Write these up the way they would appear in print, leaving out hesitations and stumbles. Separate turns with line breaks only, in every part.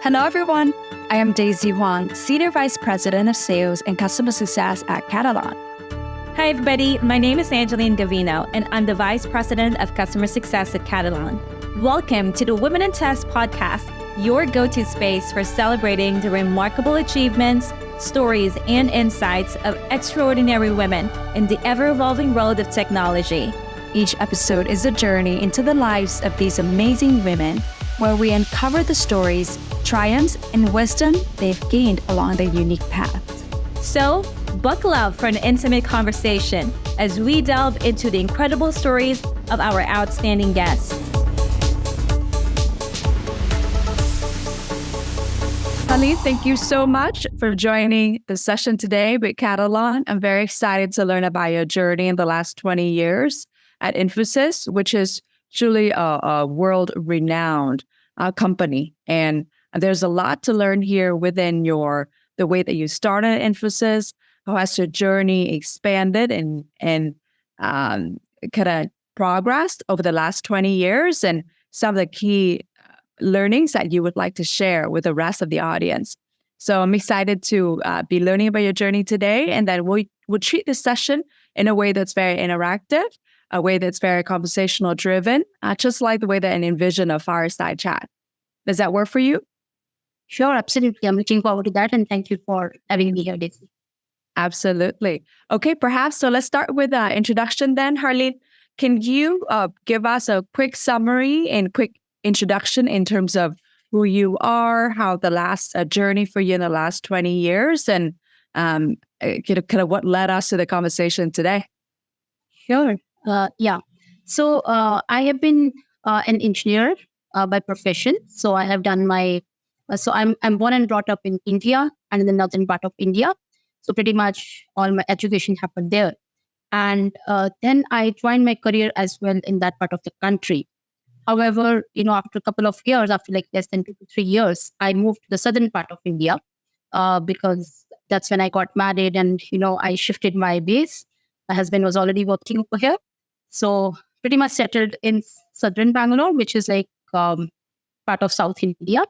Hello, everyone. I am Daisy Huang, Senior Vice President of Sales and Customer Success at Katalon.
Hi, everybody. My name is Angeline Gavino, and I'm the Vice President of Customer Success at Katalon. Welcome to the Women in Tech podcast, your go-to space for celebrating the remarkable achievements, stories, and insights of extraordinary women in the ever-evolving world of technology.
Each episode is a journey into the lives of these amazing women, where we uncover the stories, triumphs, and wisdom they've gained along their unique path.
So, buckle up for an intimate conversation as we delve into the incredible stories of our outstanding guests.
Harleen, thank you so much for joining the session today with Katalon. I'm very excited to learn about your journey in the last 20 years at Infosys, which is truly a world-renowned company. And there's a lot to learn here within the way that you started at Infosys, how has your journey expanded and kind of progressed over the last 20 years, and some of the key learnings that you would like to share with the rest of the audience. So I'm excited to be learning about your journey today, and that we'll treat this session in a way that's very interactive, a way that's very conversational driven, just like the way that I envision a fireside chat. Does that work for you?
Sure, absolutely. I'm looking forward to that. And thank you for having me here, Daisy.
Absolutely. Okay, perhaps. So let's start with an introduction then. Harleen, can you give us a quick summary and quick introduction in terms of who you are, how the last journey for you in the last 20 years, and kind of what led us to the conversation today?
Sure. So I have been an engineer by profession. So I have done I'm born and brought up in India and in the northern part of India. So pretty much all my education happened there. And then I joined my career as well in that part of the country. However, after a couple of years, after like less than 2 to 3 years, I moved to the southern part of India because that's when I got married and, I shifted my base. My husband was already working over here. So pretty much settled in southern Bangalore, which is like part of South India.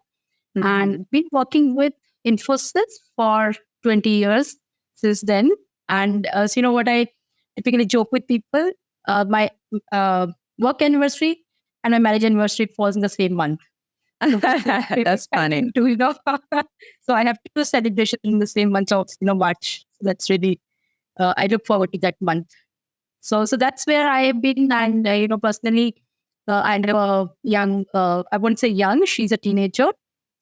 Mm-hmm. And been working with Infosys for 20 years since then. And what I typically joke with people, my work anniversary and my marriage anniversary falls in the same month.
That's funny.
So I have two celebrations in the same month of March. So that's really, I look forward to that month. So that's where I have been. And, personally, I have a young, I won't say young, she's a teenager.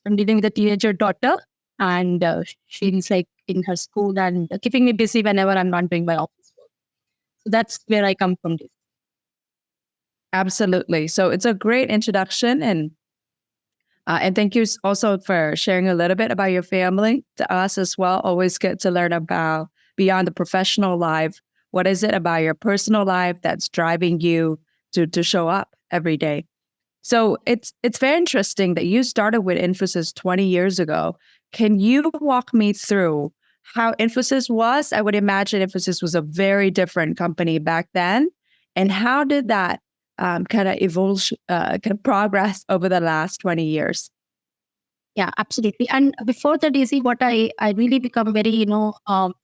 I'm dealing with a teenager daughter, and she's like in her school and keeping me busy whenever I'm not doing my office work. So that's where I come from. This.
Absolutely. So it's a great introduction, and thank you also for sharing a little bit about your family to us as well. Always good to learn about beyond the professional life. What is it about your personal life that's driving you to show up every day? So it's very interesting that you started with Infosys 20 years ago. Can you walk me through how Infosys was? I would imagine Infosys was a very different company back then. And how did that kind of evolve, progress over the last 20 years?
Yeah, absolutely. And before that, Daisy, what I really become very,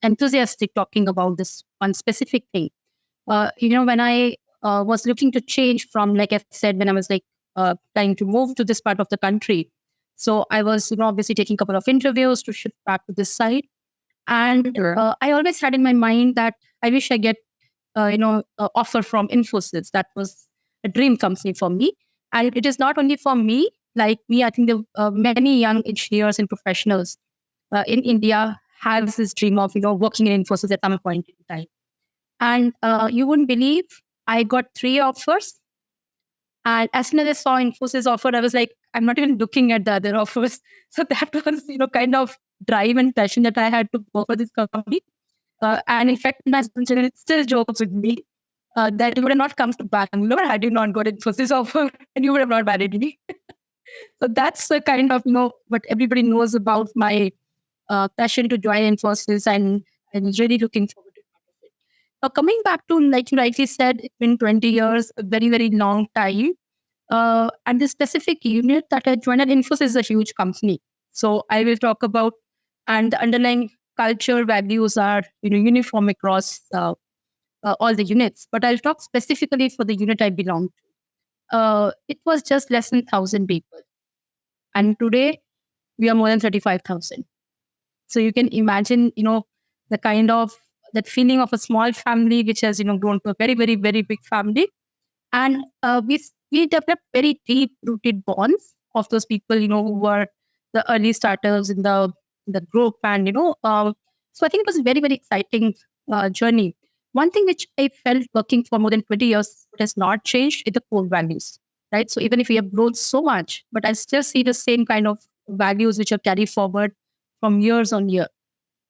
enthusiastic talking about this one specific thing. When I was looking to change from, like I said, when I was like trying to move to this part of the country. So I was, obviously taking a couple of interviews to shift back to this side. And I always had in my mind that I wish I get, an offer from Infosys. That was a dream company for me. And it is not only for me, like me, I think the many young engineers and professionals in India have this dream of, working in Infosys at some point in time. And you wouldn't believe I got 3 offers. And as soon as I saw Infosys offer, I was like, I'm not even looking at the other offers. So that was, kind of drive and passion that I had to work for this company. And in fact, my husband still jokes with me that you would have not come to Bangalore had you not got Infosys offer, and you would have not married me. So that's the kind of, what everybody knows about my passion to join Infosys, and I was really looking forward to it. Now, coming back to, like you rightly said, it's been 20 years, a very, very long time. And the specific unit that I joined at Infosys is a huge company. So I will talk about, and the underlying culture values are uniform across all the units. But I'll talk specifically for the unit I belong to. It was just less than 1,000 people, and today we are more than 35,000. So you can imagine, the kind of that feeling of a small family which has grown to a very, very, very big family. And we developed very deep rooted bonds of those people who were the early starters in the group. And so I think it was a very, very exciting journey. One thing which I felt working for more than 20 years has not changed is the core values, right? So even if we have grown so much, but I still see the same kind of values which are carried forward from years on year.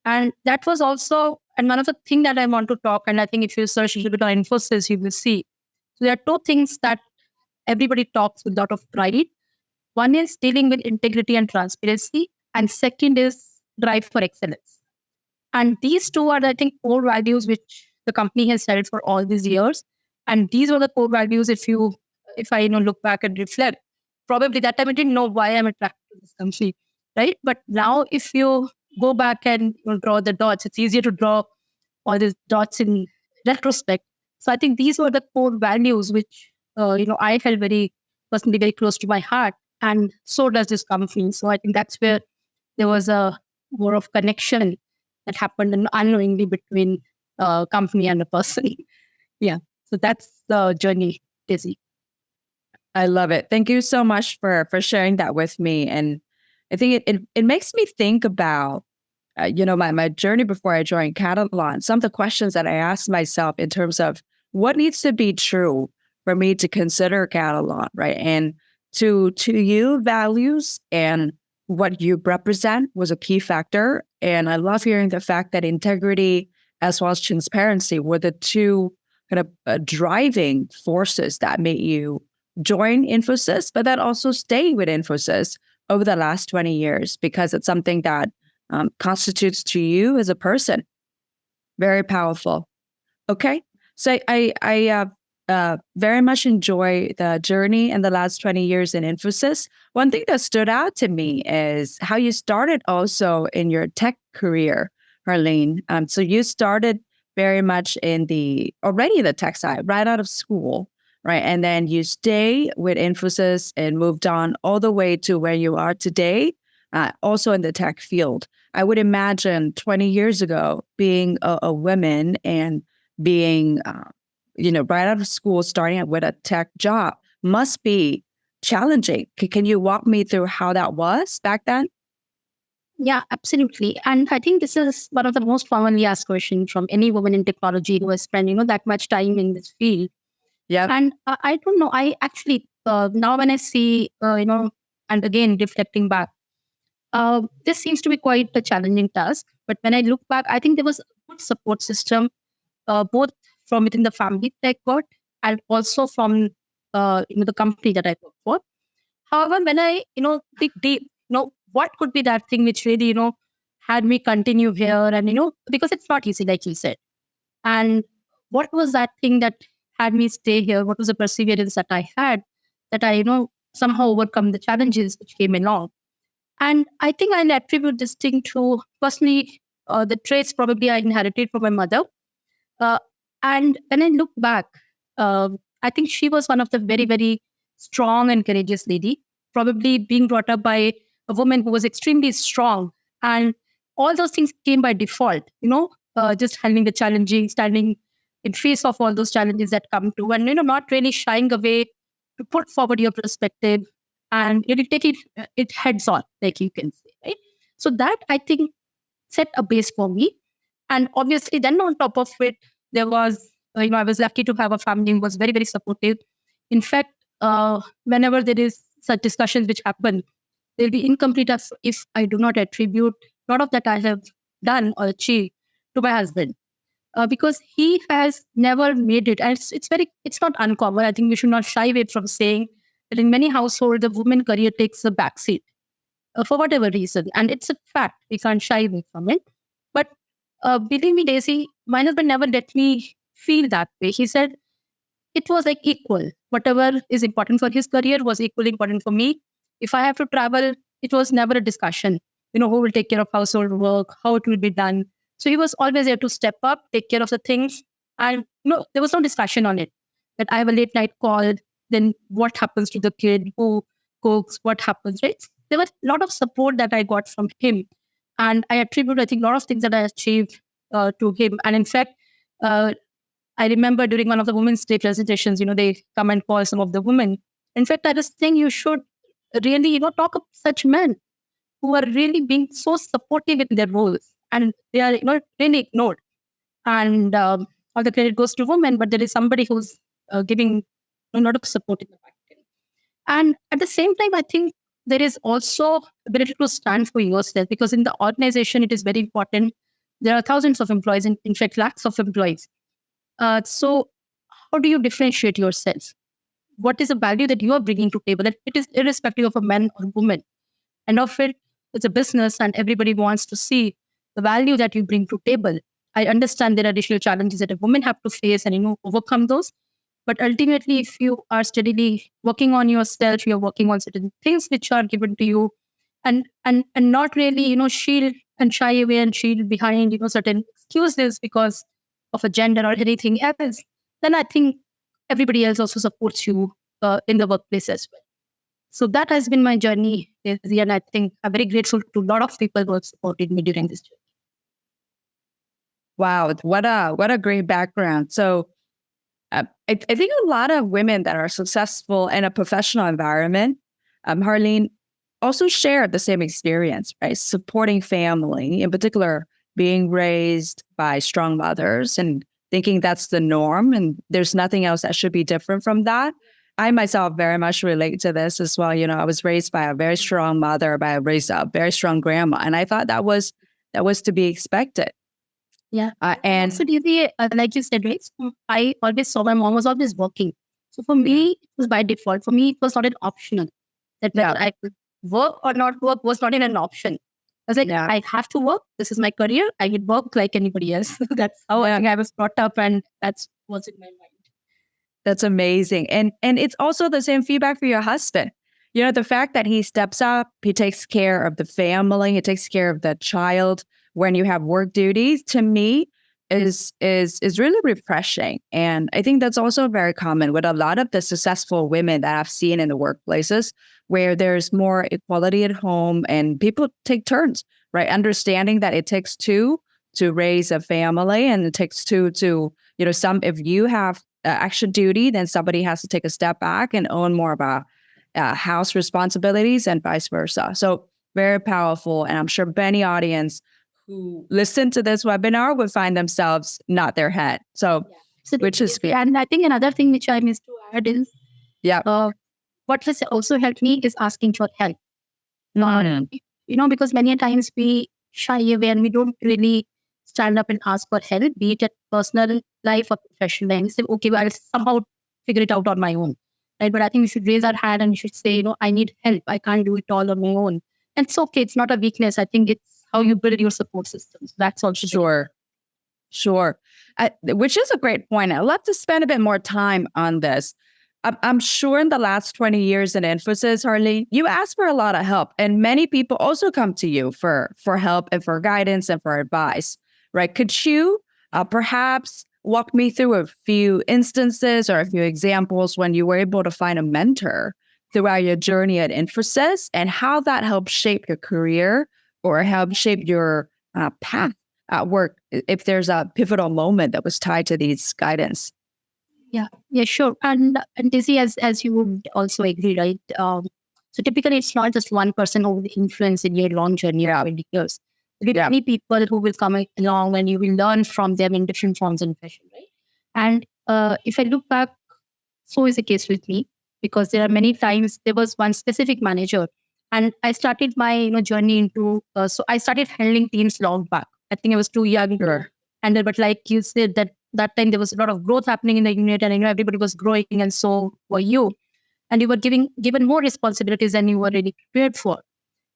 And that was also, and one of the things that I want to talk, and I think if you search a little bit on Infosys, you will see. So there are two things that everybody talks with a lot of pride. One is dealing with integrity and transparency, and second is drive for excellence. And these two are, I think, core values which the company has held for all these years. And these were the core values. If I look back and reflect, probably that time I didn't know why I'm attracted to this company, right? But now, if you go back and draw the dots, it's easier to draw all these dots in retrospect. So I think these were the core values which I felt very personally very close to my heart, and so does this company. So I think that's where there was a more of connection that happened unknowingly between company and a person. Yeah. So that's the journey, Daisy.
I love it. Thank you so much for sharing that with me. And I think it makes me think about my journey before I joined Katalon. Some of the questions that I asked myself in terms of what needs to be true for me to consider Katalon, right? And to you, values and what you represent was a key factor. And I love hearing the fact that integrity as well as transparency were the two kind of driving forces that made you join Infosys, but then also stay with Infosys over the last 20 years because it's something that constitutes to you as a person. Very powerful. Okay. So I very much enjoy the journey in the last 20 years in Infosys. One thing that stood out to me is how you started also in your tech career, Harleen. So you started very much already in the tech side, right out of school, right? And then you stay with Infosys and moved on all the way to where you are today, also in the tech field. I would imagine 20 years ago, being a woman and being, right out of school, starting out with a tech job must be challenging. Can you walk me through how that was back then?
Yeah, absolutely. And I think this is one of the most commonly asked questions from any woman in technology who has spent, that much time in this field.
Yeah.
And I don't know, I actually, now when I see, and again, reflecting back, this seems to be quite a challenging task. But when I look back, I think there was a good support system, both from within the family that I got and also from the company that I work for. However, when I dig deep, what could be that thing which really had me continue here, and because it's not easy, like you said. And what was that thing that had me stay here? What was the perseverance that I had that I somehow overcome the challenges which came along? And I think I attribute this thing to personally the traits probably I inherited from my mother. Uh, and when I look back, I think she was one of the very, very strong and courageous lady, probably being brought up by a woman who was extremely strong. And all those things came by default, just handling the challenging, standing in face of all those challenges that come to, and, not really shying away to put forward your perspective and really take it heads on, like you can say, right? So that, I think, set a base for me. And obviously, then on top of it, there was, I was lucky to have a family who was very, very supportive. In fact, whenever there is such discussions which happen, they'll be incomplete if I do not attribute a lot of that I have done or achieved to my husband. Because he has never made it. And it's not uncommon. I think we should not shy away from saying that in many households, the woman career takes a backseat for whatever reason. And it's a fact. We can't shy away from it. But believe me, Daisy, my husband never let me feel that way. He said it was like equal. Whatever is important for his career was equally important for me. If I have to travel it was never a discussion, who will take care of household work, how it will be done. So he was always there to step up, take care of the things. And there was no discussion on it. That I have a late night call, then what happens to the kid, who cooks, what happens, right? There was a lot of support that I got from him. And I attribute, I think, a lot of things that I achieved to him. And in fact, I remember during one of the Women's Day presentations, they come and call some of the women. In fact, I just think you should really, talk of such men who are really being so supportive in their roles, and they are, really ignored. And all the credit goes to women, but there is somebody who's giving a lot of support in the back end. And at the same time, I think there is also ability to stand for yourself, because in the organization, it is very important. There are thousands of employees, in fact, lakhs of employees. So how do you differentiate yourself? What is the value that you are bringing to table? It is irrespective of a man or woman. And of it's a business, and everybody wants to see the value that you bring to table. I understand there are additional challenges that a woman have to face and, overcome those. But ultimately, if you are steadily working on yourself, you're working on certain things which are given to you, and not really, shield and shy away and shield behind, certain excuses because of a gender or anything else, then I think everybody else also supports you in the workplace as well. So that has been my journey, and I think I'm very grateful to a lot of people who have supported me during this journey.
Wow, what a great background. So I think a lot of women that are successful in a professional environment, Harleen, also share the same experience, right? Supporting family, in particular, being raised by strong mothers and thinking that's the norm and there's nothing else that should be different from that. I myself very much relate to this as well. I was raised by a very strong mother, by a very strong grandma, and I thought that was to be expected.
Yeah.
And
so like you said, right? I always saw my mom was always working. So for me, it was by default. For me, it was not an optional. That whether I could work or not work was not an option. I was like, I have to work. This is my career. I would work like anybody else. That's how I was brought up, and that's what's in my mind.
That's amazing. And it's also the same feedback for your husband. The fact that he steps up, he takes care of the family, he takes care of the child when you have work duties, to me is really refreshing. And I think that's also very common with a lot of the successful women that I've seen in the workplaces, where there's more equality at home and people take turns, right? Understanding that it takes two to raise a family, and it takes two to, if you have action duty, then somebody has to take a step back and own more about house responsibilities and vice versa. So very powerful. And I'm sure many audience who listen to this webinar would find themselves nod their head. So, which is great.
And I think another thing which I missed to add is, what has also helped me is asking for help. Because many times we shy away and we don't really stand up and ask for help, be it at personal life or professional life. We say, okay, well, I'll somehow figure it out on my own. Right? But I think we should raise our hand and we should say, I need help. I can't do it all on my own. And it's okay. It's not a weakness. I think it's how you build your support systems. That's also
Sure. Which is a great point. I'd love to spend a bit more time on this. I'm sure in the last 20 years in Infosys, Harleen, you ask for a lot of help, and many people also come to you for help and for guidance and for advice, right? Could you perhaps walk me through a few instances or a few examples when you were able to find a mentor throughout your journey at Infosys, and how that helped shape your career or help shape your path at work, if there's a pivotal moment that was tied to these guidance?
Yeah, sure. And Dizzy, as you would also agree, right? So typically, it's not just one person who will influence in your long journey of 20 years. There are many people who will come along and you will learn from them in different forms and fashion, right? And if I look back, so is the case with me, because there are many times there was one specific manager, and I started my journey into. So I started handling teams long back. I think I was too young.
Sure.
And but like you said, that time there was a lot of growth happening in the unit, and everybody was growing, and so were you, and you were given more responsibilities than you were really prepared for.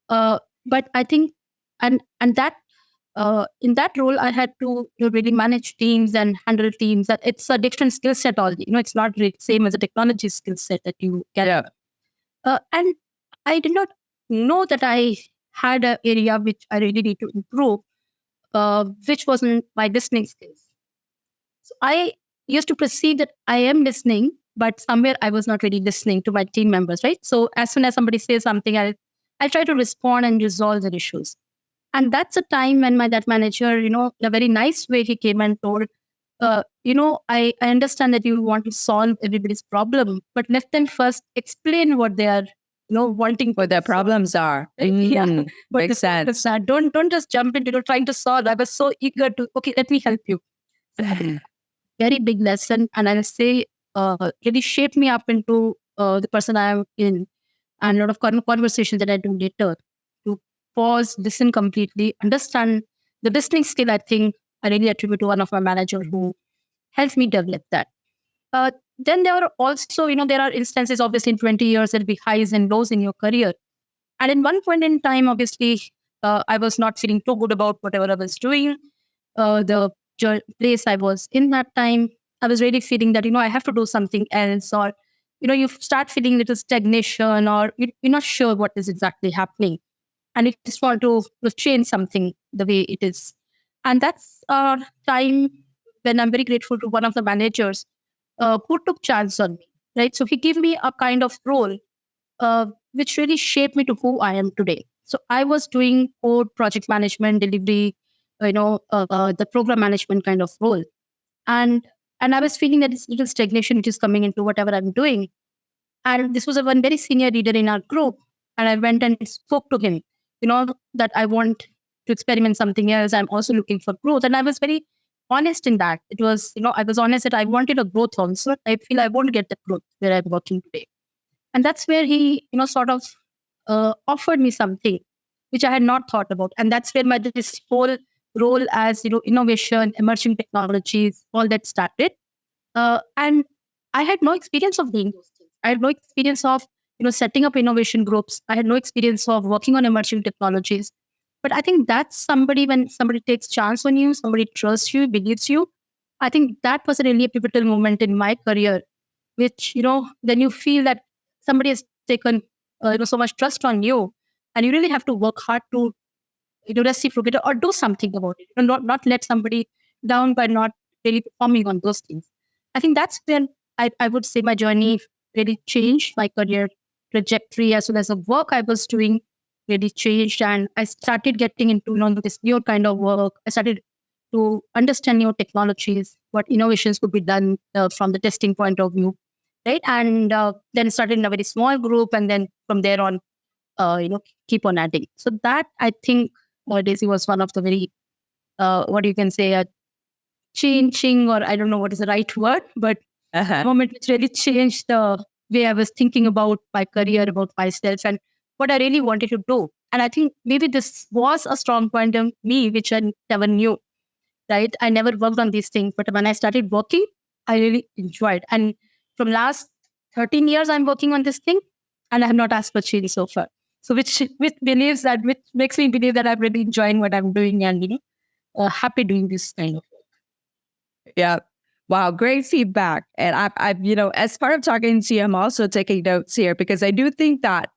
But I think, and that in that role, I had to really manage teams and handle teams. That it's a different skill set. It's not really same as a technology skill set that you get.
Yeah.
And I did not know that I had an area which I really need to improve, which wasn't my listening skills. So I used to perceive that I am listening, but somewhere I was not really listening to my team members, right? So as soon as somebody says something, I try to respond and resolve the issues. And that's a time when that manager, in a very nice way, he came and told, I understand that you want to solve everybody's problem, but let them first explain what they are, wanting
What their problems are.
Yeah, what
Makes sense.
Don't just jump into trying to solve. I was so eager to, okay, let me help you. Very big lesson, and I'll say really shaped me up into the person I am in, and a lot of conversations that I do later to pause, listen completely, understand the listening skill. I think I really attribute to one of my managers who helped me develop that. Then there are also, there are instances, obviously, in 20 years, there'll be highs and lows in your career. And in one point in time, obviously, I was not feeling too good about whatever I was doing. The place I was in that time, I was really feeling that, I have to do something else, or, you start feeling little stagnation, or you're not sure what is exactly happening. And you just want to change something the way it is. And that's a time when I'm very grateful to one of the managers who took chance on me, right? So he gave me a kind of role which really shaped me to who I am today. So I was doing code, project management, delivery, the program management kind of role, and I was feeling that this little stagnation which is coming into whatever I'm doing. And this was a one very senior leader in our group, and I went and spoke to him, that I want to experiment something else. I'm also looking for growth, and I was very honest in that. It was, I was honest that I wanted a growth also. I feel I won't get the growth where I'm working today. And that's where he, sort of offered me something which I had not thought about. And that's where this whole role as, innovation, emerging technologies, all that started. And I had no experience of doing those things. I had no experience of, setting up innovation groups. I had no experience of working on emerging technologies. But I think that's when somebody takes chance on you, somebody trusts you, believes you. I think that was a really pivotal moment in my career, which, then you feel that somebody has taken, so much trust on you, and you really have to work hard to, reciprocate or do something about it. Not let somebody down by not really performing on those things. I think that's when I would say my journey really changed. My career trajectory as well as the work I was doing really changed, and I started getting into this new kind of work. I started to understand new technologies, what innovations could be done from the testing point of view, right? And then started in a very small group, and then from there on, keep on adding. So that, I think, Daisy, was one of the very, what you can say, changing, or I don't know what is the right word, but a moment which really changed the way I was thinking about my career, about myself, and what I really wanted to do. And I think maybe this was a strong point of me, which I never knew, right? I never worked on these things, but when I started working, I really enjoyed. And from last 13 years, I'm working on this thing, and I have not asked for change so far. So which makes me believe that I'm really enjoying what I'm doing, and happy doing this kind of work.
Yeah. Wow, great feedback. And as part of talking to you, I'm also taking notes here because I do think that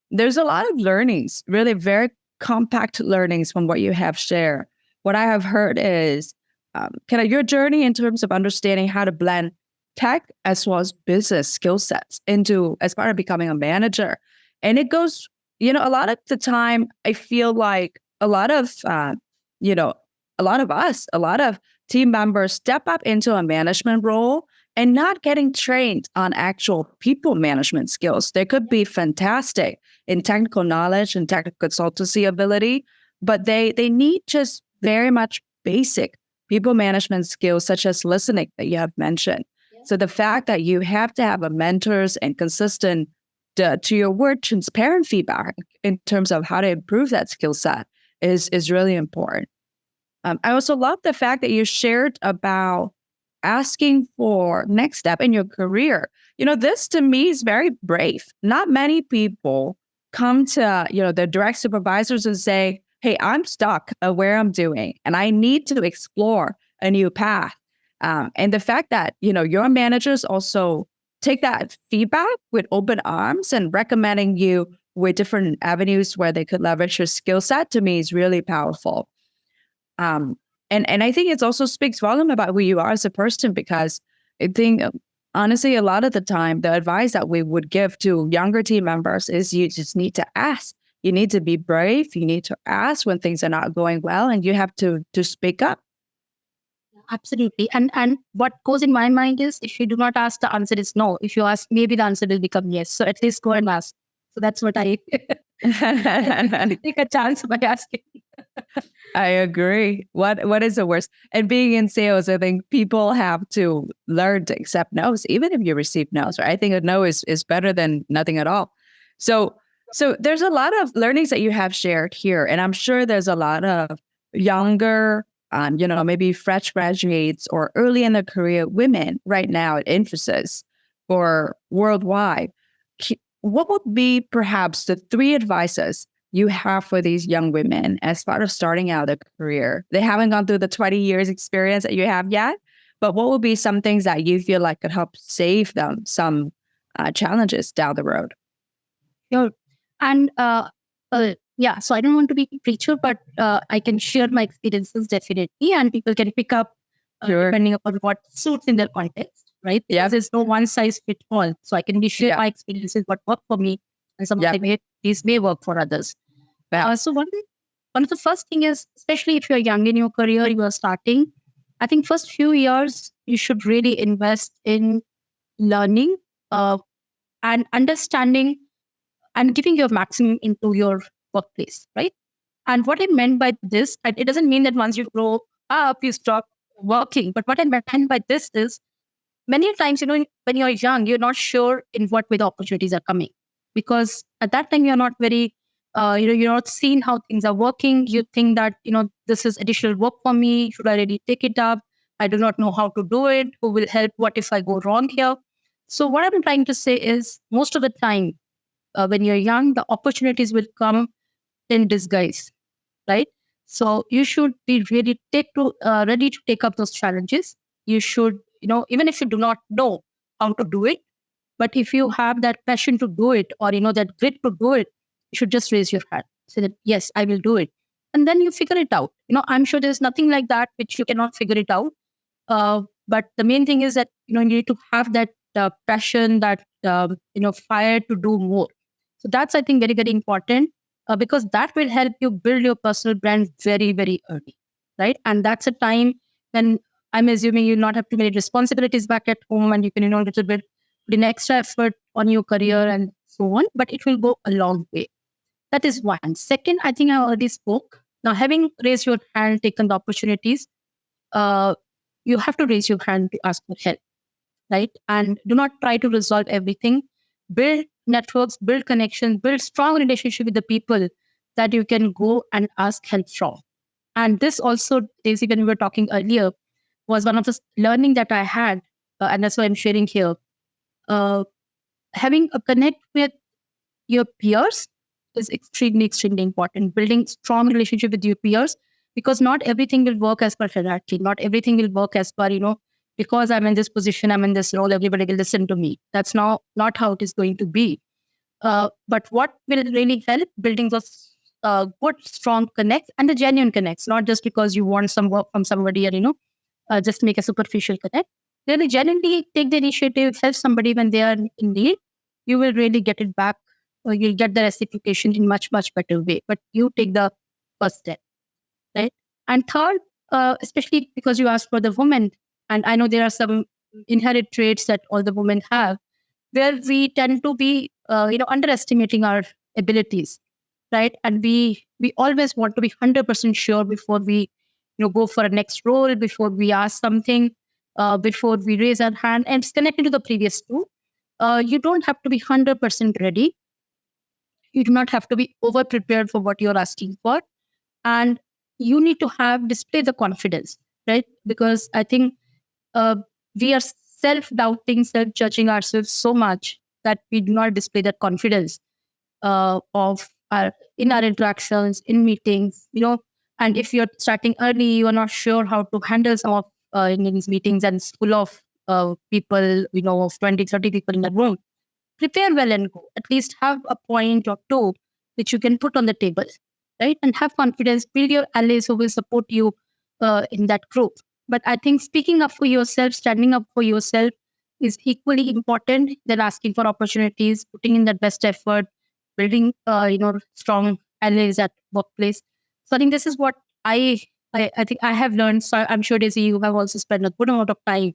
there's a lot of learnings, really very compact learnings from what you have shared. What I have heard is kind of your journey in terms of understanding how to blend tech as well as business skill sets into as part of becoming a manager. And it goes, a lot of the time, I feel like a lot of team members step up into a management role and not getting trained on actual people management skills. They could be fantastic in technical knowledge and technical consultancy ability, but they need just very much basic people management skills, such as listening that you have mentioned. Yeah. So the fact that you have to have a mentors and consistent, to your word, transparent feedback in terms of how to improve that skill set is really important. I also love the fact that you shared about asking for next step in your career. This to me is very brave. Not many people come to, their direct supervisors and say, hey, I'm stuck where I'm doing, and I need to explore a new path. And the fact that, your managers also take that feedback with open arms and recommending you with different avenues where they could leverage your skill set, to me is really powerful. And I think it also speaks volume about who you are as a person, because I think, honestly, a lot of the time, the advice that we would give to younger team members is you just need to ask. You need to be brave. You need to ask when things are not going well, and you have to speak up.
Absolutely. And what goes in my mind is, if you do not ask, the answer is no. If you ask, maybe the answer will become yes. So at least go and ask. So that's what I take a chance by asking.
I agree. What is the worst? And being in sales, I think people have to learn to accept no's, even if you receive no's. Right? I think a no is better than nothing at all. So there's a lot of learnings that you have shared here, and I'm sure there's a lot of younger, maybe fresh graduates or early in their career women right now at Infosys or worldwide. What would be perhaps the 3 advices you have for these young women as part of starting out a career? They haven't gone through the 20 years experience that you have yet, but what would be some things that you feel like could help save them some challenges down the road?
Sure. And so I don't want to be a preacher, but I can share my experiences definitely, and people can pick up
Sure.
depending upon what suits in their context, right?
Yeah.
Because there's no one size fit all. So I can share my experiences, what worked for me, and some of these may work for others. So one of the first thing is, especially if you're young in your career, you are starting, I think first few years, you should really invest in learning and understanding and giving your maximum into your workplace, right? And what I meant by this, and it doesn't mean that once you grow up, you stop working. But what I meant by this is, many times, when you're young, you're not sure in what way the opportunities are coming. Because at that time, you're not very, you're not seeing how things are working. You think that, this is additional work for me. Should I really take it up? I do not know how to do it. Who will help? What if I go wrong here? So what I'm trying to say is, most of the time, when you're young, the opportunities will come in disguise, right? So you should be really ready to take up those challenges. You should, even if you do not know how to do it, but if you have that passion to do it, or that grit to do it, you should just raise your hand, say that yes, I will do it, and then you figure it out. I'm sure there's nothing like that which you cannot figure it out. But the main thing is that you need to have that passion, that fire to do more. So that's, I think, very, very important, because that will help you build your personal brand very, very early, right? And that's a time when I'm assuming you'll not have too many responsibilities back at home, and you can, a little bit put in extra effort on your career and so on, but it will go a long way. That is one. Second, I think I already spoke. Now, having raised your hand, taken the opportunities, you have to raise your hand to ask for help, right? And do not try to resolve everything. Build networks, build connections, build strong relationship with the people that you can go and ask help from. And this also, Daisy, when we were talking earlier, was one of the learning that I had, and that's why I'm sharing here. Having a connect with your peers is extremely, extremely important. Building strong relationship with your peers, because not everything will work as per hierarchy. Not everything will work as per, because I'm in this position, I'm in this role, everybody will listen to me. That's not how it is going to be. But what will really help? Building those good, strong connects, and the genuine connects, not just because you want some work from somebody, or, just make a superficial connect. Really genuinely take the initiative, help somebody when they are in need. You will really get it back, or you'll get the reciprocation in much, much better way. But you take the first step, right? And third, especially because you asked for the women, and I know there are some inherent traits that all the women have, where we tend to be, underestimating our abilities, right? And we always want to be 100% sure before we, go for a next role, before we ask something, before we raise our hand. And it's connected to the previous two. You don't have to be 100% ready. You do not have to be over prepared for what you're asking for, and you need to display the confidence, right? Because I think we are self-doubting, self-judging ourselves so much that we do not display that confidence in our interactions, in meetings, and if you're starting early, you are not sure how to handle some of in these meetings, and it's full of people, of 20, 30 people in the room. prepare well and go. At least have a point or two which you can put on the table, right? And have confidence, build your allies who will support you in that group. But I think speaking up for yourself, standing up for yourself is equally important than asking for opportunities, putting in that best effort, building, strong allies at workplace. So I think this is what I think I have learned. So I'm sure, Daisy, you have also spent a good amount of time.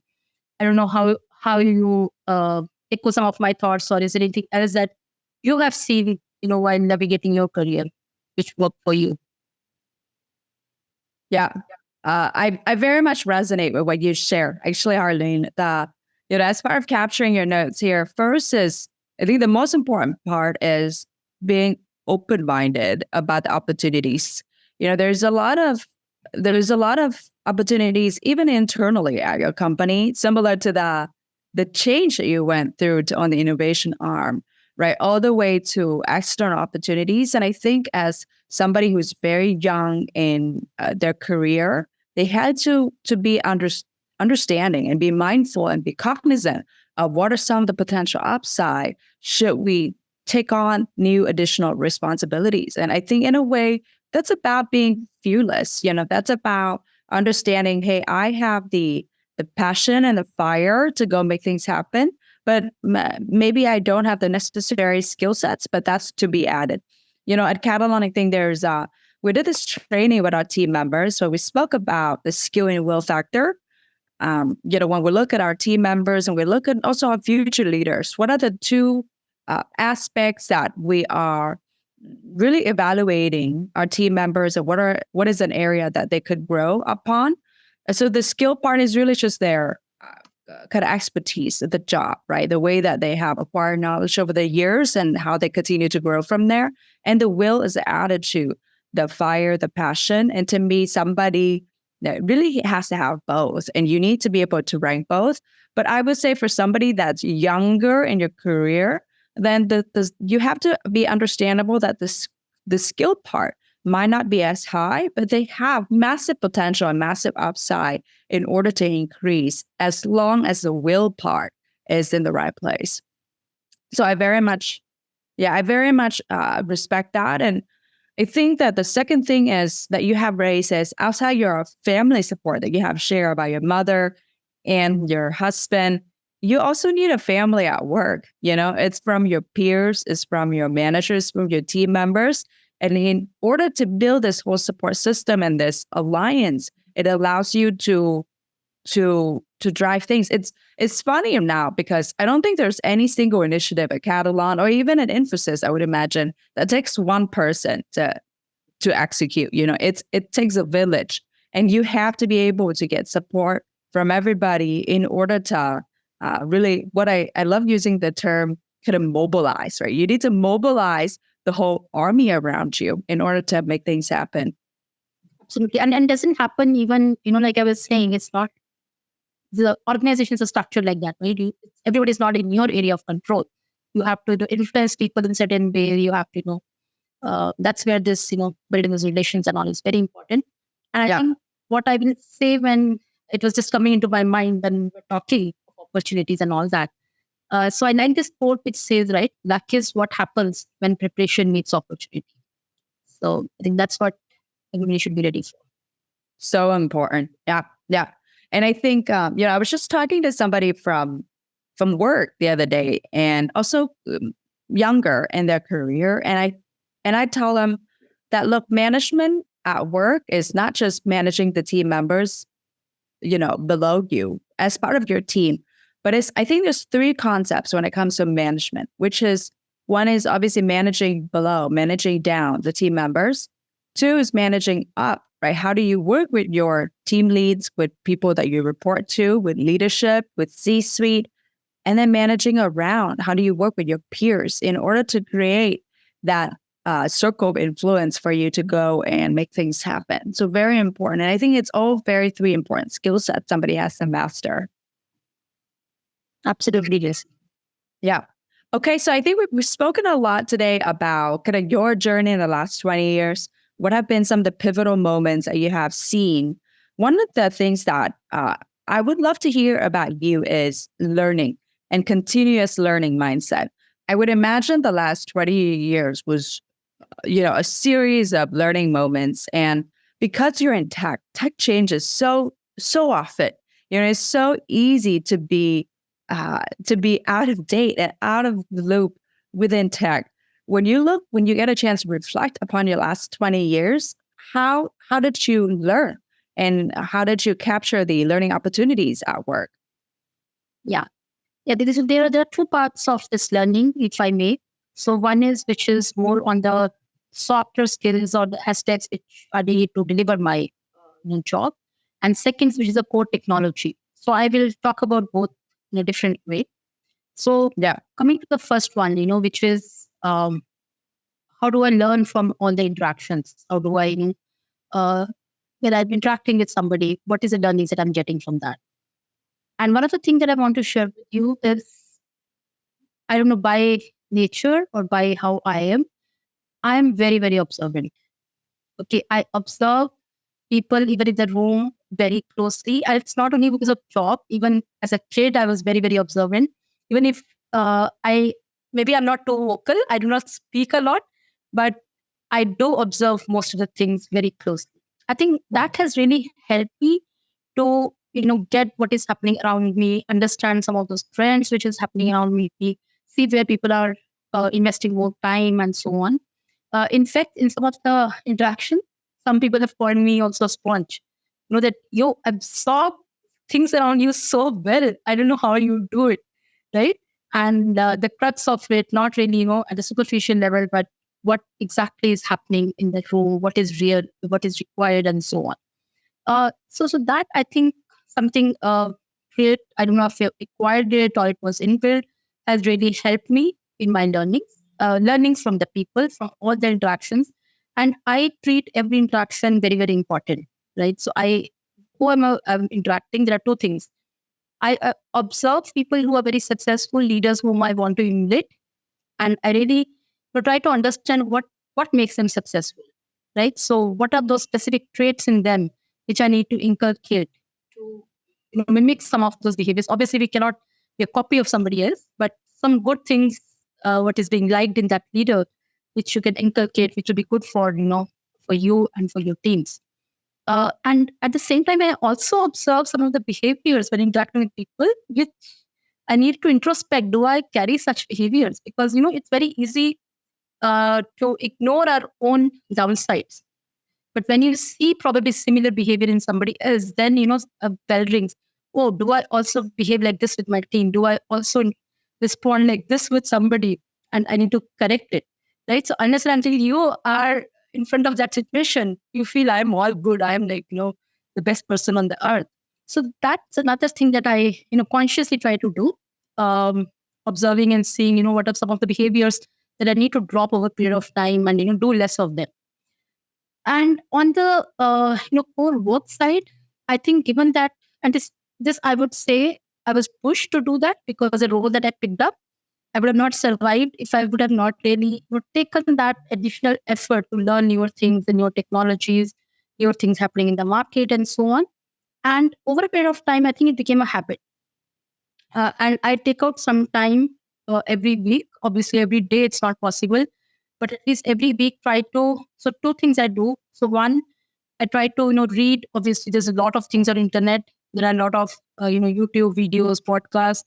I don't know how you echo some of my thoughts, or is there anything else that you have seen, while navigating your career, which worked for you?
Yeah. I very much resonate with what you share. Actually, Harleen, as part of capturing your notes here, first is, I think the most important part is being open-minded about the opportunities. There's a lot of opportunities even internally at your company, similar to the change that you went through on the innovation arm, right? All the way to external opportunities. And I think as somebody who's very young in their career, they had to be understanding and be mindful and be cognizant of what are some of the potential upside should we take on new additional responsibilities. And I think in a way, that's about being fearless. That's about understanding, hey, I have the passion and the fire to go make things happen, but maybe I don't have the necessary skill sets, but that's to be added. At Katalon, I think we did this training with our team members. So we spoke about the skill and will factor. When we look at our team members and we look at also our future leaders, what are the two aspects that we are really evaluating our team members, and what is an area that they could grow upon? And so the skill part is really just their kind of expertise at the job, right? The way that they have acquired knowledge over the years and how they continue to grow from there. And the will is the attitude, the fire, the passion. And to me, somebody that really has to have both, and you need to be able to rank both. But I would say for somebody that's younger in your career, then you have to be understandable that the skill part might not be as high, but they have massive potential and massive upside in order to increase, as long as the will part is in the right place. So I very much respect that. And I think that the second thing is that you have raised is outside your family support that you have shared about your mother and your husband, you also need a family at work. It's from your peers, it's from your managers, from your team members. And in order to build this whole support system and this alliance, it allows you to drive things. It's funny now because I don't think there's any single initiative at Katalon or even at Infosys, I would imagine, that takes one person to execute. It takes a village, and you have to be able to get support from everybody in order to really, what I love using the term kind of mobilize, right? You need to mobilize the whole army around you in order to make things happen.
Absolutely. And doesn't happen even, like I was saying, it's not, the organizations are structured like that, right? Everybody's not in your area of control. You have to influence people in certain way. You have to, that's where this, building those relations and all is very important. And I think what I will say, when it was just coming into my mind when we're talking of opportunities and all that. So I like this quote which says, right, luck is what happens when preparation meets opportunity. So I think that's what everybody should be ready for.
So important. Yeah. And I think, I was just talking to somebody from work the other day, and also younger in their career. And I tell them that, look, management at work is not just managing the team members, below you as part of your team. But I think there's three concepts when it comes to management, which is, one is obviously managing below, managing down the team members. Two is managing up, right? How do you work with your team leads, with people that you report to, with leadership, with C-suite, and then managing around? How do you work with your peers in order to create that circle of influence for you to go and make things happen? So very important. And I think it's all three important skill sets somebody has to master.
Absolutely, yes.
Yeah. Okay. So I think we've spoken a lot today about kind of your journey in the last 20 years. What have been some of the pivotal moments that you have seen? One of the things that I would love to hear about you is learning and continuous learning mindset. I would imagine the last 20 years was, a series of learning moments. And because you're in tech changes so often. It's so easy to be out of date and out of the loop within tech. When you get a chance to reflect upon your last 20 years, how did you learn? And how did you capture the learning opportunities at work?
Yeah. Yeah, there are two parts of this learning, if I may. So one is which is more on the softer skills or the aspects which I need to deliver my job, and second, which is the core technology. So I will talk about both in a different way. So
Yeah.
coming to the first one, which is how do I learn from all the interactions? How do I, when I'm interacting with somebody, what is the learnings that I'm getting from that? And one of the things that I want to share with you is, I don't know, by nature or by how I am very, very observant. Okay, I observe people even in the room very closely. And it's not only because of job. Even as a kid, I was very, very observant. Even if I'm not too vocal, I do not speak a lot, but I do observe most of the things very closely. I think that has really helped me to get what is happening around me, understand some of those trends which is happening around me, see where people are investing more time and so on. In fact, in some of the interaction, some people have called me also a sponge. That you absorb things around you so well. I don't know how you do it, right? And the crux of it, not really, at the superficial level, but what exactly is happening in the room, what is real, what is required, and so on. So that I think something I don't know if I acquired it or it was inbuilt, has really helped me in my learnings from the people, from all the interactions. And I treat every interaction very, very important, right? So who am I interacting? There are two things. I observe people who are very successful leaders whom I want to emulate, and I really try to understand what makes them successful, right? So what are those specific traits in them which I need to inculcate to mimic some of those behaviors? Obviously, we cannot be a copy of somebody else, but some good things, what is being liked in that leader, which you can inculcate, which will be good for for you and for your teams. And at the same time, I also observe some of the behaviors when interacting with people, which I need to introspect. Do I carry such behaviors? Because it's very easy to ignore our own downsides. But when you see probably similar behavior in somebody else, then a bell rings. Oh, do I also behave like this with my team? Do I also respond like this with somebody? And I need to correct it, right? So unless and until you are in front of that situation, you feel I'm all good. I am like the best person on the earth. So that's another thing that I consciously try to do, observing and seeing what are some of the behaviors that I need to drop over a period of time and do less of them. And on the core work side, I think given that, and this I would say I was pushed to do that because the role that I picked up, I would have not survived if I would have not really taken that additional effort to learn newer things and newer technologies, newer things happening in the market and so on. And over a period of time, I think it became a habit. And I take out some time every week. Obviously, every day it's not possible, but at least every week so two things I do. So one, I try to read. Obviously, there's a lot of things on internet. There are a lot of YouTube videos, podcasts.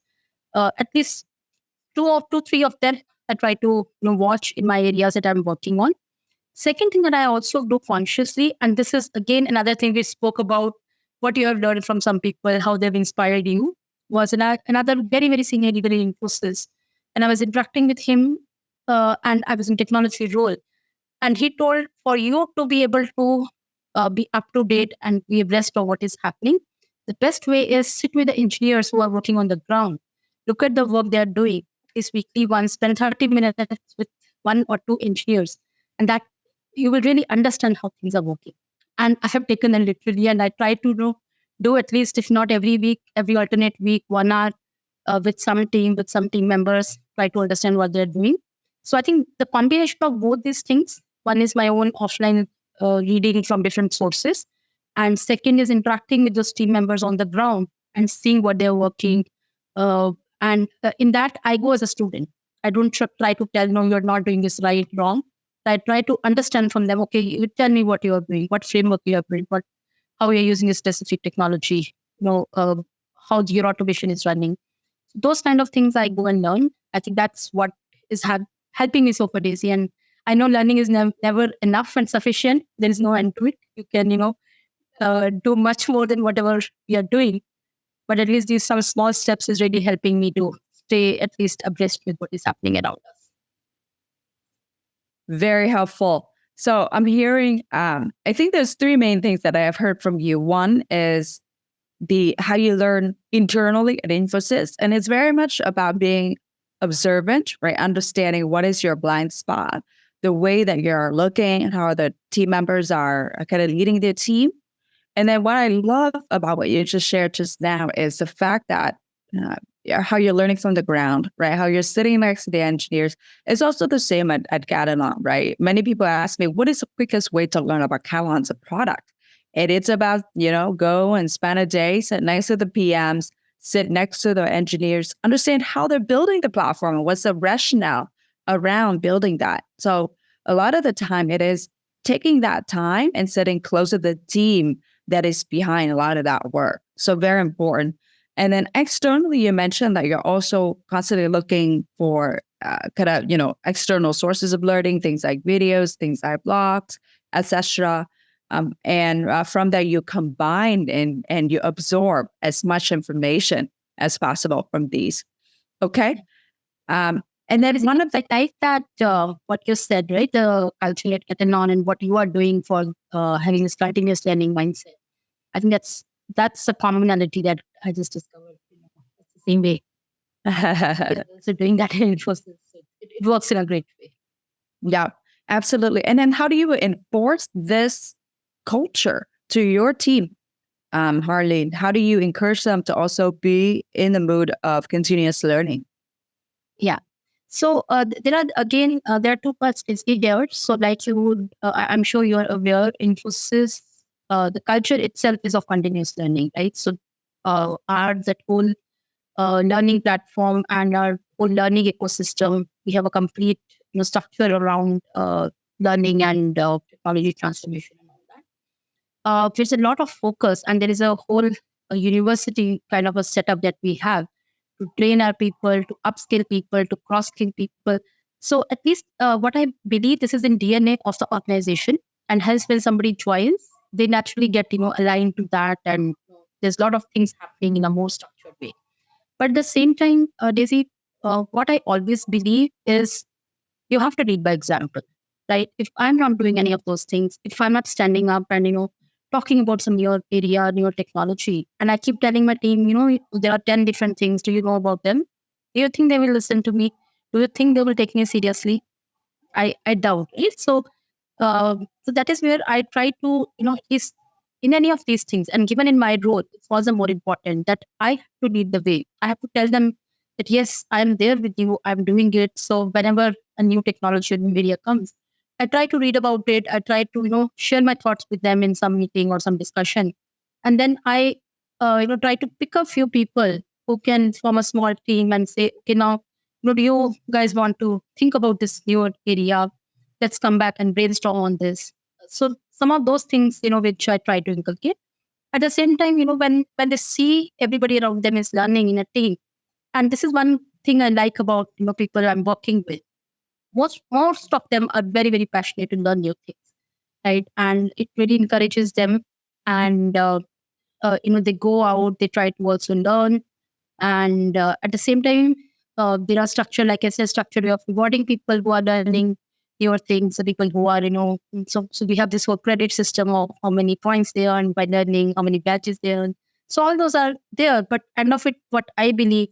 At least three of them I try to watch in my areas that I'm working on. Second thing that I also do consciously, and this is again another thing we spoke about, what you have learned from some people, how they've inspired you, was another very, very senior leader in Infosys. And I was interacting with him, and I was in technology role. And he told, for you to be able to be up to date and be abreast of what is happening, the best way is sit with the engineers who are working on the ground. Look at the work they are doing. This weekly one, spend 30 minutes with one or two engineers. And that you will really understand how things are working. And I have taken them literally, and I try to do at least, if not every week, every alternate week, 1 hour with some team members, try to understand what they're doing. So I think the combination of both these things, one is my own offline reading from different sources, and second is interacting with those team members on the ground and seeing what they're working. And in that, I go as a student. I don't try to tell, no, you're not doing this right, wrong. I try to understand from them, okay, you tell me what you're doing, what framework you're doing, how you're using a specific technology, how your automation is running. Those kind of things I go and learn. I think that's what is helping me so far, Daisy. And I know learning is never enough and sufficient. There is no end to it. You can, do much more than whatever we are doing. But at least these some small steps is really helping me to stay at least abreast with what is happening around us.
Very helpful. So I'm hearing, I think there's three main things that I have heard from you. One is how you learn internally at Infosys. And it's very much about being observant, right? Understanding what is your blind spot, the way that you're looking and how the team members are kind of leading their team. And then what I love about what you just shared just now is the fact that how you're learning from the ground, right? How you're sitting next to the engineers. It's also the same at Katalon, right? Many people ask me, what is the quickest way to learn about Katalon as a product? And it's about, go and spend a day, sit next to the PMs, sit next to the engineers, understand how they're building the platform and what's the rationale around building that. So a lot of the time it is taking that time and sitting close to the team that is behind a lot of that work. So very important. And then externally, you mentioned that you're also constantly looking for external sources of learning, things like videos, things like blogs, etc. And from that, you combine and you absorb as much information as possible from these. Okay.
And there is one of the type that what you said, right? The culture at Katalon and what you are doing for having this continuous learning mindset. I think that's a commonality that I just discovered. It's the same way. So doing that in Infosys, it works in a great way.
Yeah, absolutely. And then how do you enforce this culture to your team, Harleen? How do you encourage them to also be in the mood of continuous learning?
Yeah. So there are two parts there. So like you would, I'm sure you're aware, Infosys, the culture itself is of continuous learning, right? So that whole learning platform and our whole learning ecosystem, we have a complete structure around learning and technology transformation and all that. There's a lot of focus, and there is a whole university kind of a setup that we have to train our people, to upskill people, to cross-skill people. So at least what I believe, this is in DNA of the organization, and hence when somebody joins, they naturally get aligned to that, and there's a lot of things happening in a more structured way. But at the same time, Daisy, what I always believe is you have to lead by example, right? If I'm not doing any of those things, if I'm not standing up and talking about some newer area, newer technology, and I keep telling my team, there are 10 different things. Do you know about them? Do you think they will listen to me? Do you think they will take me seriously? I doubt it. So that is where I try to, is in any of these things, and given in my role, it's also more important that I have to lead the way. I have to tell them that, yes, I'm there with you. I'm doing it. So whenever a new technology or new area comes, I try to read about it. I try to, share my thoughts with them in some meeting or some discussion. And then I, try to pick a few people who can form a small team and say, okay, now, do you guys want to think about this new area? Let's come back and brainstorm on this. So some of those things, which I try to inculcate. At the same time, when they see everybody around them is learning in a team, and this is one thing I like about, people I'm working with. Most of them are very, very passionate to learn new things, right? And it really encourages them. And, they go out, they try to also learn. And at the same time, there are structure, like I said, structure of rewarding people who are learning newer things, the people who are, so we have this whole credit system of how many points they earn by learning, how many badges they earn. So all those are there. But end of it, what I believe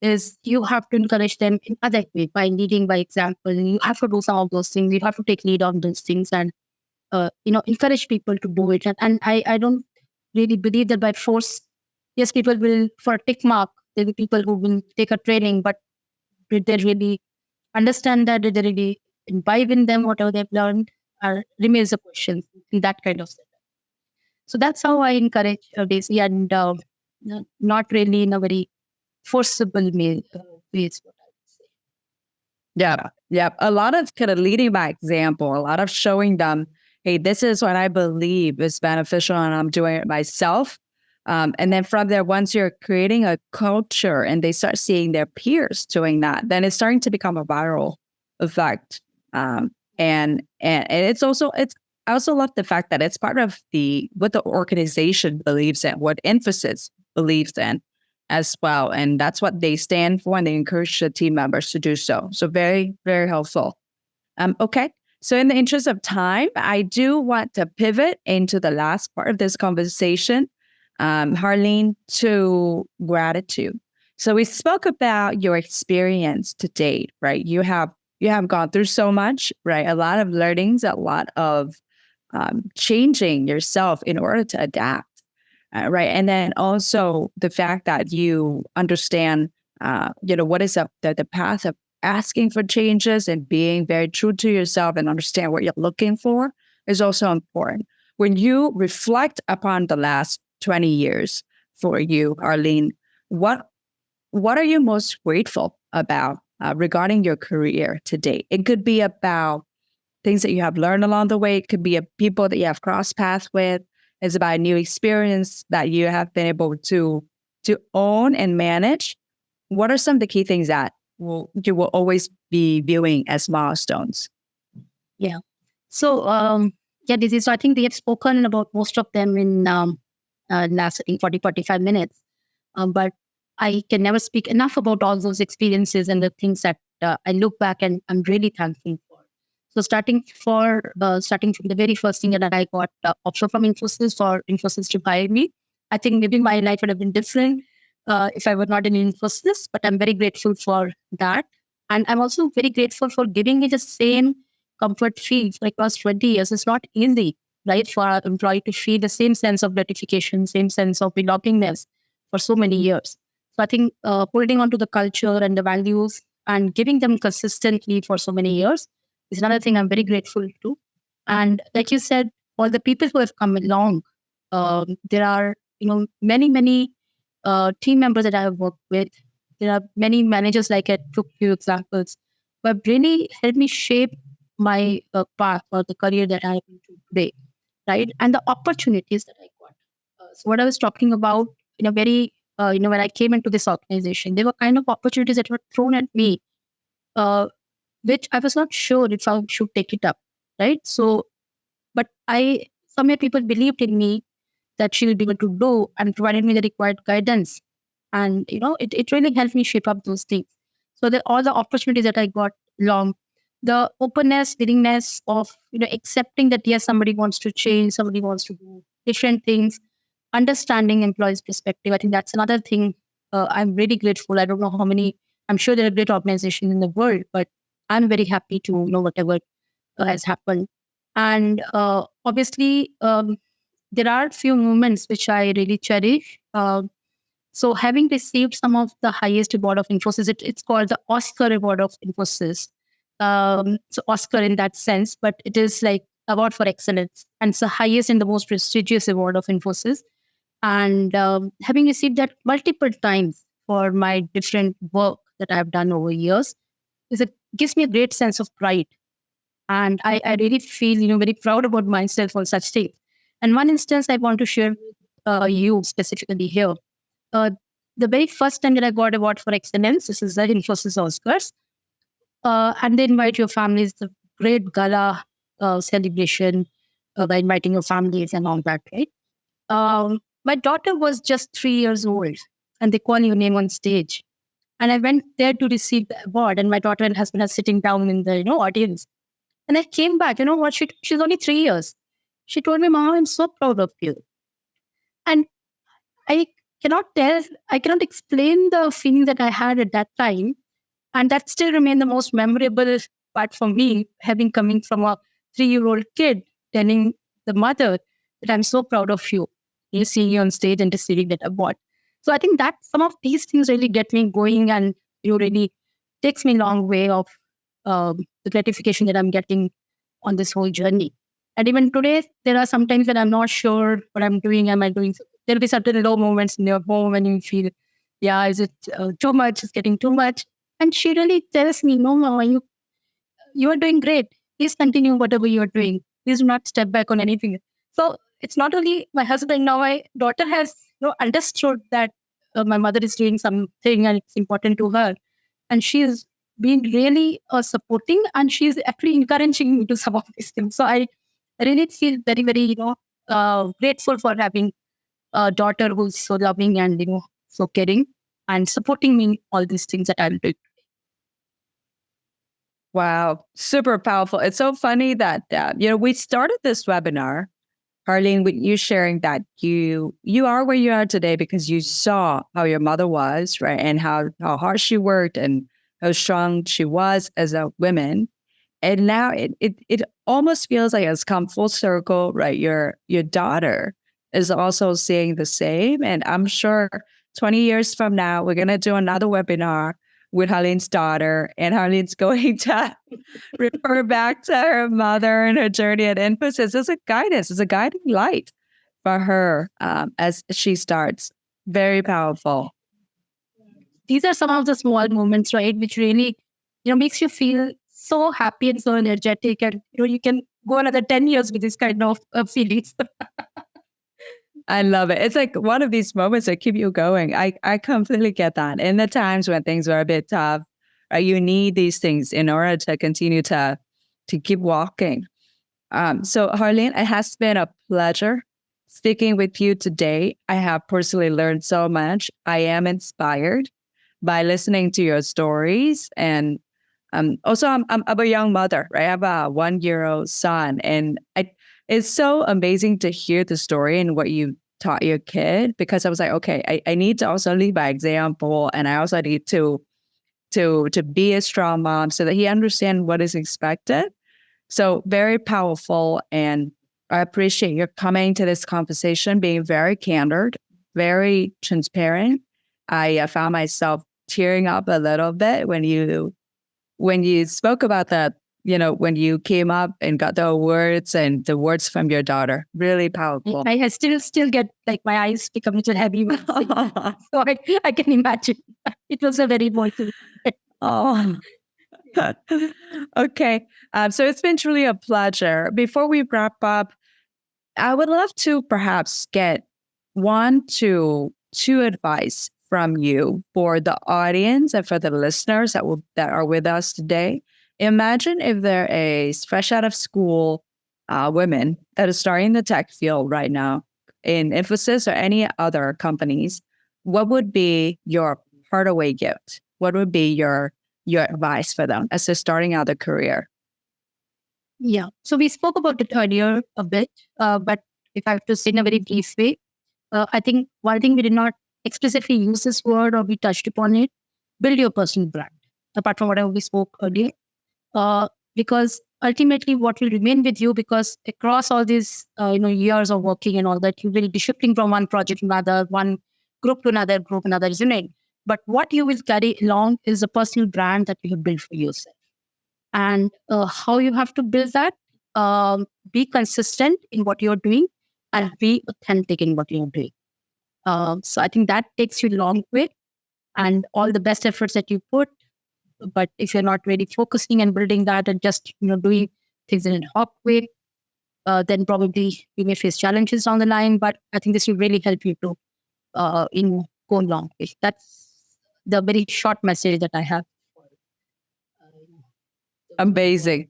is you have to encourage them in other way by leading by example. You have to do some of those things. You have to take lead on those things and, encourage people to do it. And I don't really believe that by force, yes, people will, for a tick mark, there will be people who will take a training, but did they really understand that? Did they really imbibe in them whatever they've learned? Remains a question in that kind of setup. So that's how I encourage Daisy, and not really in a very forcible way, is what I would say.
Yeah. Yeah. A lot of kind of leading by example, a lot of showing them, hey, this is what I believe is beneficial and I'm doing it myself. And then from there, once you're creating a culture and they start seeing their peers doing that, then it's starting to become a viral effect. And I also love the fact that it's part of what the organization believes in, what Infosys believes in as well. And that's what they stand for, and they encourage the team members to do so. So very, very helpful. Okay. So in the interest of time, I do want to pivot into the last part of this conversation, Harleen, to gratitude. So we spoke about your experience to date, right? You have gone through so much, right? A lot of learnings, a lot of changing yourself in order to adapt. Right. And then also the fact that you understand, what is the path of asking for changes and being very true to yourself and understand what you're looking for is also important. When you reflect upon the last 20 years for you, Arlene, what are you most grateful about regarding your career to date? It could be about things that you have learned along the way. It could be people that you have crossed paths with. It's about a new experience that you have been able to own and manage. What are some of the key things that you will always be viewing as milestones?
Yeah. So, this is, so I think they have spoken about most of them in last, I think, 40, 45 minutes. But I can never speak enough about all those experiences and the things that I look back and I'm really thankful for. So starting from the very first thing that I got offer from Infosys for Infosys to hire me, I think maybe my life would have been different if I were not in Infosys, but I'm very grateful for that. And I'm also very grateful for giving me the same comfort feel for across 20 years. It's not easy, right, for our employee to feel the same sense of gratification, same sense of belongingness for so many years. So I think holding on to the culture and the values and giving them consistently for so many years is another thing I'm very grateful to. And like you said, all the people who have come along, there are many, many team members that I have worked with. There are many managers, like I took few examples, who have really helped me shape my path or the career that I am into today, right? And the opportunities that I got. So what I was talking about in a very, when I came into this organization, there were kind of opportunities that were thrown at me, which I was not sure if I should take it up, right? So, but somewhere people believed in me that she will be able to do and provided me the required guidance. And, it really helped me shape up those things. So all the opportunities that I got along, the openness, willingness of, accepting that, yes, somebody wants to change, somebody wants to do different things, understanding employees' perspective. I think that's another thing I'm really grateful. I don't know how many, I'm sure there are great organizations in the world, but I'm very happy to know whatever has happened. And obviously, there are a few moments which I really cherish. So having received some of the highest award of Infosys, it's called the Oscar Award of Infosys. So Oscar in that sense, but it is like award for excellence. And it's the highest and the most prestigious award of Infosys. And having received that multiple times for my different work that I've done over years, it gives me a great sense of pride. And I really feel, very proud about myself on such things. And one instance I want to share with you specifically here. The very first time that I got award for excellence, this is the Infosys Oscars. And they invite your families, the great gala celebration by inviting your families and all that, right? My daughter was just 3 years old and they call your name on stage. And I went there to receive the award, and my daughter and husband are sitting down in the audience. And I came back, what she's only 3 years. She told me, Mom, I'm so proud of you. And I cannot explain the feeling that I had at that time. And that still remained the most memorable part for me, coming from a 3-year-old kid telling the mother that I'm so proud of you. You seeing you on stage and receiving that award. So I think that some of these things really get me going, and really takes me a long way of the gratification that I'm getting on this whole journey. And even today, there are some times that I'm not sure what I'm doing. Am I doing? There'll be certain low moments in your home when you feel, is it too much? It's getting too much. And she really tells me, no, Mama, you are doing great. Please continue whatever you are doing. Please do not step back on anything. So it's not only my husband, now my daughter has understood that my mother is doing something and it's important to her. And she is being really supporting, and she's actually encouraging me to some of these things. So I really feel very, very, grateful for having a daughter who's so loving and, so caring and supporting me in all these things that I'm doing.
Wow, super powerful. It's so funny that we started this webinar, Harleen, with you sharing that you are where you are today because you saw how your mother was, right, and how hard she worked and how strong she was as a woman. And now it almost feels like it's come full circle, right? Your daughter is also saying the same, and I'm sure 20 years from now we're gonna do another webinar with Harleen's daughter, and Harleen's going to refer back to her mother and her journey at Infosys as a guidance, as a guiding light for her as she starts. Very powerful.
These are some of the small moments, right, which really, makes you feel so happy and so energetic, and you can go another 10 years with this kind of feelings.
I love it. It's like one of these moments that keep you going. I completely get that. In the times when things are a bit tough, right, you need these things in order to continue to keep walking. So Harleen, it has been a pleasure speaking with you today. I have personally learned so much. I am inspired by listening to your stories. And also, I'm a young mother, right? I have a 1-year-old son. And it's so amazing to hear the story and what you taught your kid, because I was like, okay, I need to also lead by example. And I also need to be a strong mom so that he understands what is expected. So very powerful. And I appreciate your coming to this conversation, being very candid, very transparent. I found myself tearing up a little bit when you spoke about that, when you came up and got the awards and the words from your daughter. Really powerful.
I still get like my eyes become a little heavy. So I can imagine. It was a very emotional.
Oh. Okay. So it's been truly a pleasure. Before we wrap up, I would love to perhaps get 1 to 2 advice from you for the audience and for the listeners that are with us today. Imagine if they're a fresh out of school women that are starting in the tech field right now in Infosys or any other companies. What would be your part-away gift? What would be your advice for them as they're starting out their career?
Yeah. So we spoke about it earlier a bit, but if I have to say in a very brief way, I think one thing we did not explicitly use this word or we touched upon it, build your personal brand, apart from whatever we spoke earlier. Because ultimately what will remain with you, because across all these years of working and all that, you will be shifting from one project to another, one group to another group, another unit. But what you will carry along is a personal brand that you have built for yourself. And how you have to build that, be consistent in what you're doing and be authentic in what you're doing. So I think that takes you a long way, and all the best efforts that you put. But if you're not really focusing and building that and just doing things in a hop way, then probably you may face challenges down the line. But I think this will really help you to go a long way. That's the very short message that I have.
Amazing.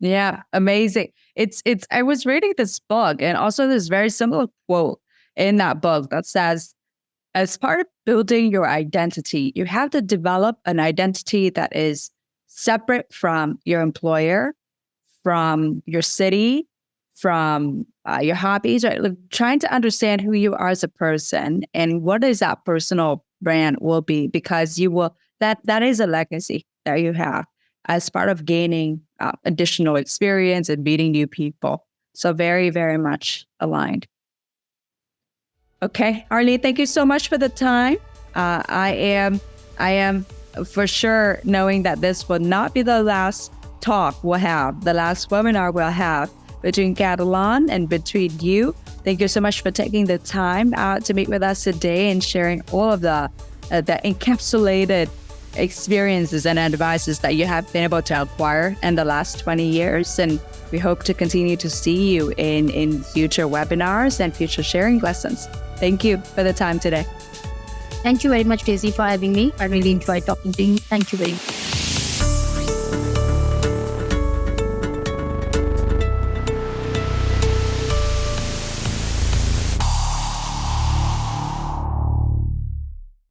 Yeah, amazing. It's I was reading this book, and also this very similar quote in that book that says, as part of building your identity, you have to develop an identity that is separate from your employer, from your city, from your hobbies, right? Like, trying to understand who you are as a person and what is that personal brand will be, because you will, that is a legacy that you have as part of gaining additional experience and meeting new people. So very, very much aligned. Okay, Harleen, thank you so much for the time. I am for sure knowing that this will not be the last talk we'll have, the last webinar we'll have between Katalon and between you. Thank you so much for taking the time out to meet with us today and sharing all of the encapsulated experiences and advices that you have been able to acquire in the last 20 years. And we hope to continue to see you in future webinars and future sharing lessons. Thank you for the time today.
Thank you very much, Daisy, for having me. I really enjoyed talking to you. Thank you very much.